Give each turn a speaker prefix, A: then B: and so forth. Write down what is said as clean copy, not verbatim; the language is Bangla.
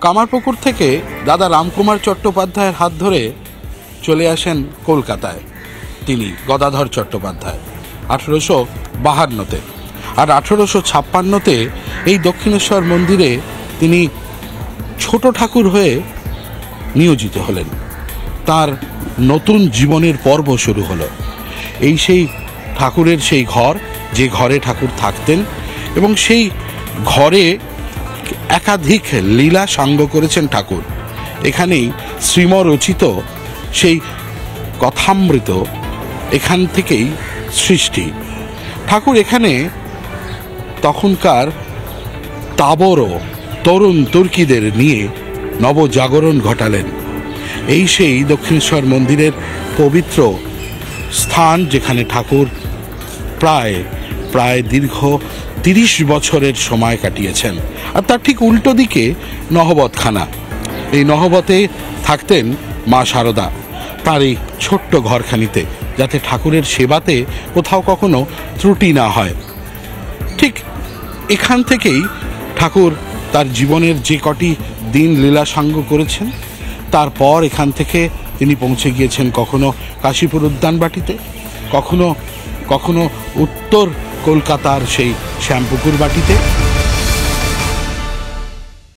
A: কামারপুকুর থেকে দাদা রামকুমার চট্টোপাধ্যায়ের হাত ধরে চলে আসেন কলকাতায় তিনি, গদাধর চট্টোপাধ্যায়, 1852-তে। আর 1856-তে এই দক্ষিণেশ্বর মন্দিরে তিনি ছোট ঠাকুর হয়ে নিয়োজিত হলেন। তার নতুন জীবনের পর্ব শুরু হলো। এই সেই ঠাকুরের সেই ঘর, যে ঘরে ঠাকুর থাকতেন, এবং সেই ঘরে একাধিক লীলা সাঙ্গ করেছেন ঠাকুর। এখানেই শ্রীমরচিত সেই কথামৃত, এখান থেকেই সৃষ্টি। ঠাকুর এখানে তখনকার তাবড় তরুণ তুর্কিদের নিয়ে নবজাগরণ ঘটালেন। এই সেই দক্ষিণেশ্বর মন্দিরের পবিত্র স্থান, যেখানে ঠাকুর প্রায় দীর্ঘ 30 বছরের সময় কাটিয়েছেন। আর তার ঠিক উল্টো দিকে নহবতখানা। এই নহবতে থাকতেন মা শারদা, তার এই ছোট্ট ঘরখানিতে, যাতে ঠাকুরের সেবাতে কোথাও কখনো ত্রুটি না হয়। ঠিক এখান থেকেই ঠাকুর তার জীবনের যে কটি দিন লীলা সাঙ্গ করেছেন, তারপর এখান থেকে তিনি পৌঁছে গিয়েছেন কখনো কাশীপুর উদ্যানবাটিতে, কখনো উত্তর কলকাতার সেই শ্যামপুকুর বাটিতে।